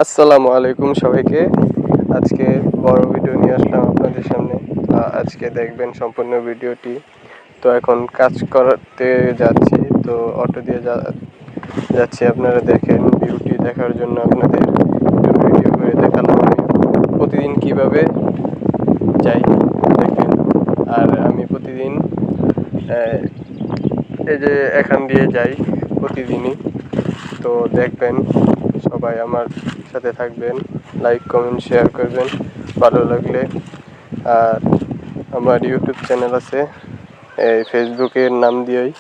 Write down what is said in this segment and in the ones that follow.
আসসালামু আলাইকুম সবাইকে। আজকে বড় ভিডিও নিয়ে আসলাম আপনাদের সামনে। আজকে দেখবেন সম্পূর্ণ ভিডিওটি। তো এখন কাজ করতে যাচ্ছি, তো অটো দিয়ে যাচ্ছি। আপনারা দেখেন, ভিউটি দেখার জন্য আপনাদের একটু ভিডিও করে দেখালাম আমি প্রতিদিন কিভাবে যাই দেখেন। আর আমি প্রতিদিন এই যে এখান দিয়ে যাই প্রতিদিনই। তো দেখবেন, সবাই আমার সাথে থাকবেন, লাইক কমেন্ট শেয়ার করবেন ভালো লাগলে। আর আমার ইউটিউব চ্যানেল আছে, এই ফেসবুকের নাম দিয়েই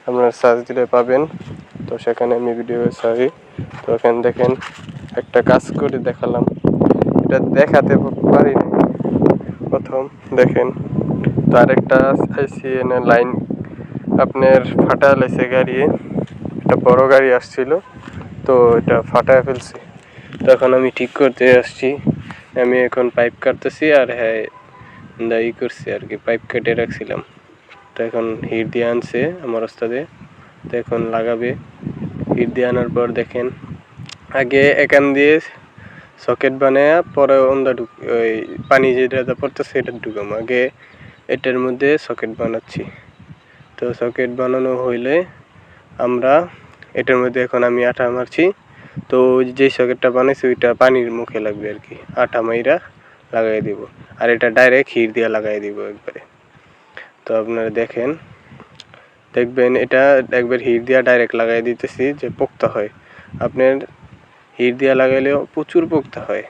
আপনারা সার্চ দিলে পাবেন। তো সেখানে আমি ভিডিও ছাড়ি। তো এখানে দেখেন, একটা কাজ করে দেখালাম, এটা দেখাতে পারিনি প্রথম। দেখেন, তো আরেকটা আইসিএন লাইন আপনার ফাটা লেছে গাড়ি, একটা বড় গাড়ি আসছিল, তো এটা ফাটায় ফেলছি। তো এখন আমি ঠিক করতে আসছি। আমি এখন পাইপ কাটতেছি, আর হ্যাঁ দায়ী করছি আর কি, পাইপ কেটে রাখছিলাম। তো এখন হিট দিয়ে আনছে আমার ওস্তাদে, তো এখন লাগাবে। হিট দিয়ে আনার পর দেখেন, আগে এখান দিয়ে সকেট বানায় পরে ওই পানি যেটা পড়তেছে এটা ঢুকাম। আগে এটার মধ্যে সকেট বানাচ্ছি। তো সকেট বানানো হইলে আমরা এটার মধ্যে এখন আমি আঠা মারছি। তো যে সকেটটা বানাইছি ওইটা পানির মুখে লাগবে আর কি, আঠা মাইরা লাগাই দিব। আর এটা ডাইরেক্ট হিট দিয়ে লাগাই দিব একবারে। তো আপনারা দেখবেন এটা একবার হিট দিয়ে ডাইরেক্ট লাগাই দিতেছি যে পোক্তা হয়। আপনার হিট দিয়ে লাগাইলেও প্রচুর পোক্তা হয়,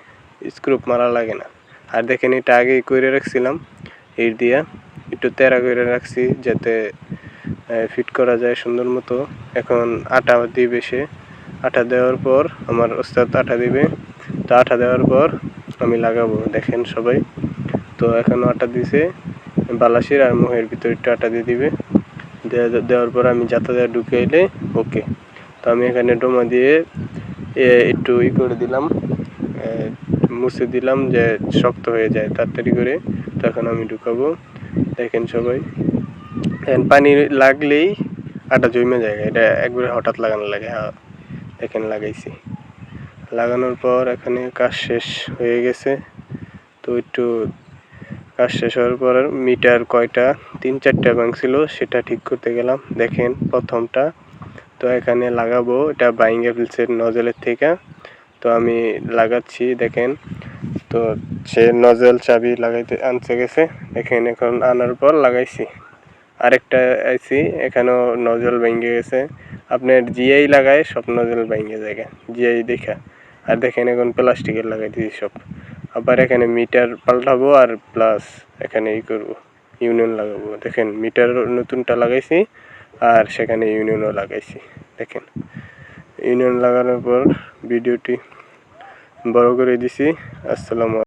স্ক্রুপ মারা লাগে না। আর দেখেন, এটা আগেই করে রাখছিলাম হিট দিয়া, একটু তেরা করে রাখছি যাতে ফিট করা যায় সুন্দর মতো। এখন আটা দিবে সে, আটা দেওয়ার পর আমার ওস্তাদ আটা দিবে। তো আটা দেওয়ার পর আমি লাগাবো, দেখেন সবাই। তো এখনও আটা দিছে, বালাসির আর মুহের ভিতরে একটু আটা দিয়ে দিবে। দেওয়ার পর আমি যাতা দিয়ে ঢুকে এলে ওকে। তো আমি এখানে ডোমা দিয়ে একটু করে দিলাম, মুছে দিলাম যে শক্ত হয়ে যায় তাড়াতাড়ি করে। তখন আমি ঢুকাবো। দেখেন সবাই, পানি লাগলেই আটা জমে যায়, এটা একবারে হঠাৎ লাগানো লাগে। হ্যাঁ দেখেন লাগাইছি, লাগানোর পর এখানে কাজ শেষ হয়ে গেছে। তো একটু কাজ শেষ হওয়ার পর মিটার কয়টা 3-4টা ভাঙছিল সেটা ঠিক করতে গেলাম। দেখেন প্রথমটা, তো এখানে লাগাবো, এটা বাইঙ্গা ফেলছে নজলের থেকে। তো আমি লাগাচ্ছি দেখেন। তো সে নজল চাবি লাগাইতে আনতে গেছে, দেখেন এখন আনার পর লাগাইছি। আরেকটা আইসি, এখানেও নজল ভেঙে গেছে। আপনার জিআই লাগায় সব নজল ভেঙে যায়, জিআই দেখা। আর দেখেন এখন প্লাস্টিকের লাগাই দিয়েছি সব। আবার এখানে মিটার পাল্টাবো, আর প্লাস এখানে করবো, ইউনিয়ন লাগাবো। দেখেন মিটার নতুনটা লাগাইছি, আর সেখানে ইউনিয়নও লাগাইছি। দেখেন ইউনিয়ন লাগানোর পর ভিডিওটি বড় করে দিছি। আসসালামু